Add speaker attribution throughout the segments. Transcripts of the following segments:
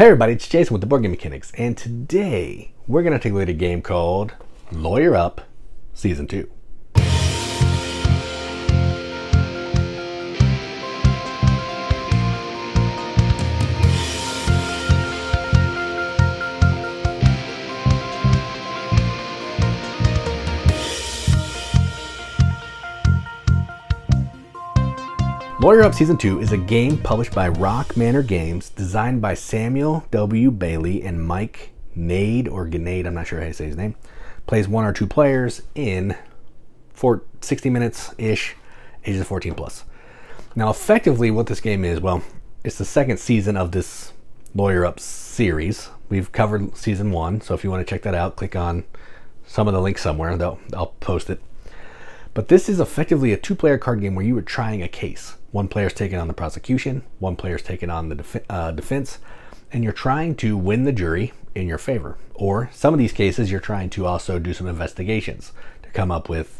Speaker 1: Hey everybody, it's Jason with the Boardgame Mechanics, and today we're going to take a look at a game called Lawyer Up Season 2. Lawyer Up Season 2 is a game published by Rock Manor Games, designed by Samuel W. Bailey and Mike Nade, or Grenade, I'm not sure how to say his name. Plays 1 or 2 players in 60 minutes-ish, ages 14 plus. Now, effectively, what this game is, well, it's the second season of this Lawyer Up series. We've covered Season 1, so if you want to check that out, click on some of the links somewhere. I'll post it. But this is effectively a 2-player card game where you are trying a case. One player's taking on the prosecution, one player's taking on the defense, and you're trying to win the jury in your favor. Or some of these cases, you're trying to also do some investigations to come up with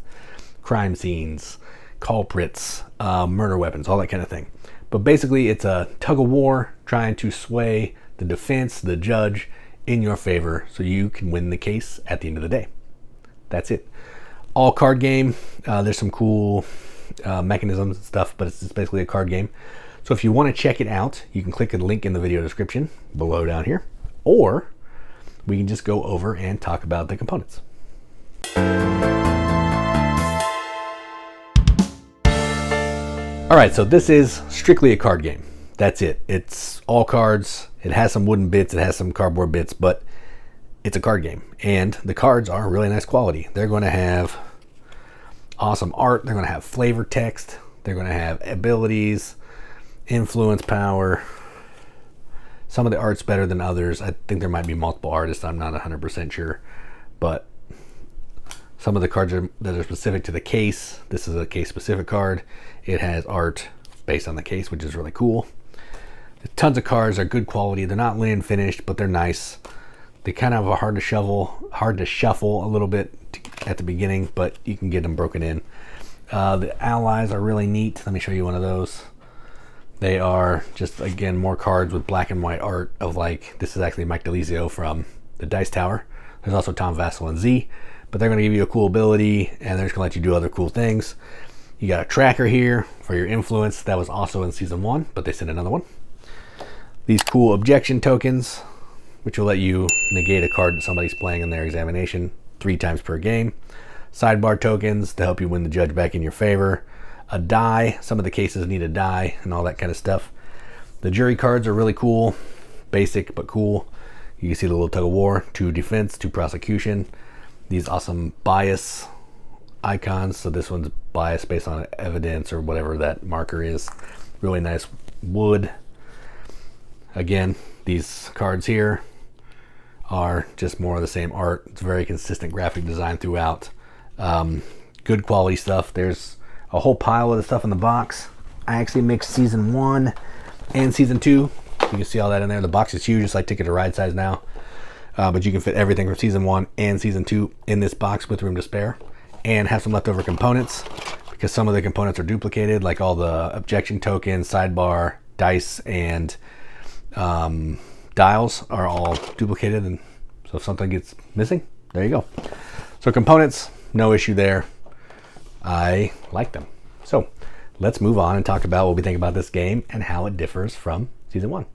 Speaker 1: crime scenes, culprits, murder weapons, all that kind of thing. But basically, it's a tug of war trying to sway the defense, the judge, in your favor so you can win the case at the end of the day. That's it. All card game. There's some cool mechanisms and stuff, but it's basically a card game. So if you want to check it out, you can click the link in the video description below down here, or we can just go over and talk about the components. All right, so this is strictly a card game. That's it. It's all cards. It has some wooden bits. It has some cardboard bits, but it's a card game, and the cards are really nice quality. They're going to have awesome art. They're going to have flavor text. They're going to have abilities, influence, power. Some of the art's better than others. I think there might be multiple artists. I'm not 100% sure, but some of the cards that are specific to the case. This is a case-specific card. It has art based on the case, which is really cool. Tons of cards are good quality. They're not land finished, but they're nice. They kind of are hard to shuffle a little bit at the beginning, but you can get them broken in. The allies are really neat. Let me show you one of those. They are just, again, more cards with black and white art of, like, this is actually Mike DeLizio from the Dice Tower. There's also Tom Vassell and Z, but they're going to give you a cool ability, and they're just going to let you do other cool things. You got a tracker here for your influence. That was also in Season 1, but they sent another one. These cool objection tokens, which will let you negate a card that somebody's playing in their examination 3 times per game. Sidebar tokens to help you win the judge back in your favor. A die. Some of the cases need a die and all that kind of stuff. The jury cards are really cool. Basic, but cool. You can see the little tug of war. 2 defense, 2 prosecution. These awesome bias icons. So this one's bias based on evidence or whatever that marker is. Really nice wood. Again, these cards here are just more of the same art. It's very consistent graphic design throughout. Good quality stuff. There's a whole pile of the stuff in the box. I actually mixed Season 1 and Season 2. You can see all that in there. The box is huge. It's like Ticket to Ride size now. But you can fit everything from Season 1 and Season 2 in this box with room to spare. And have some leftover components, because some of the components are duplicated, like all the objection tokens, sidebar, dice, and dials are all duplicated, and so if something gets missing, there you go. So components, no issue there. I like them. So let's move on and talk about what we think about this game and how it differs from Season 1.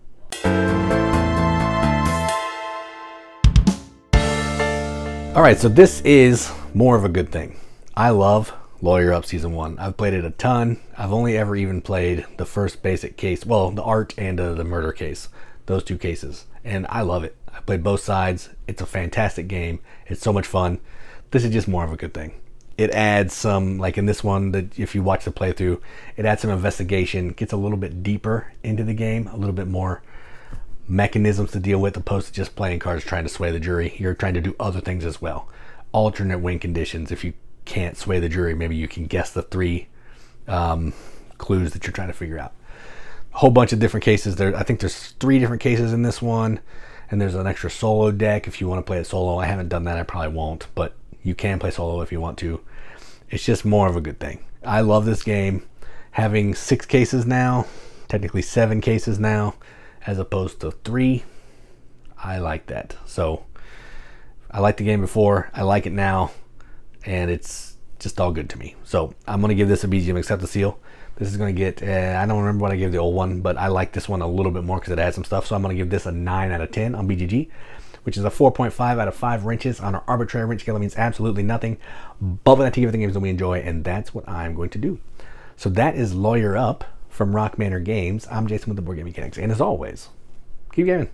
Speaker 1: All right, so this is more of a good thing. I love Lawyer Up Season 1. I've played it a ton. I've only ever even played the first basic case, well, the art and the murder case, those 2 cases, and I love it. I played both sides. It's a fantastic game. It's so much fun. This is just more of a good thing. It adds some, like in this one, that if you watch the playthrough, it adds some investigation, gets a little bit deeper into the game, a little bit more mechanisms to deal with, opposed to just playing cards trying to sway the jury. You're trying to do other things as well. Alternate win conditions. If you can't sway the jury, maybe you can guess the 3 clues that you're trying to figure out. A whole bunch of different cases. I think there's 3 different cases in this one, and there's an extra solo deck if you want to play it solo. I haven't done that. I probably won't, but you can play solo if you want to. It's just more of a good thing. I love this game. Having 6 cases now, technically 7 cases now, as opposed to 3. I like that. So I liked the game before, I like it now, and it's just all good to me. So I'm going to give this a BGM accept the seal. This is going to get, I don't remember what I gave the old one, but I like this one a little bit more because it adds some stuff. So I'm going to give this a 9 out of 10 on BGG, which is a 4.5 out of 5 wrenches on our arbitrary wrench scale. That means absolutely nothing. But we like to give the games that we enjoy, and that's what I'm going to do. So that is Lawyer Up from Rock Manor Games. I'm Jason with the Board Game Mechanics, and as always, keep gaming.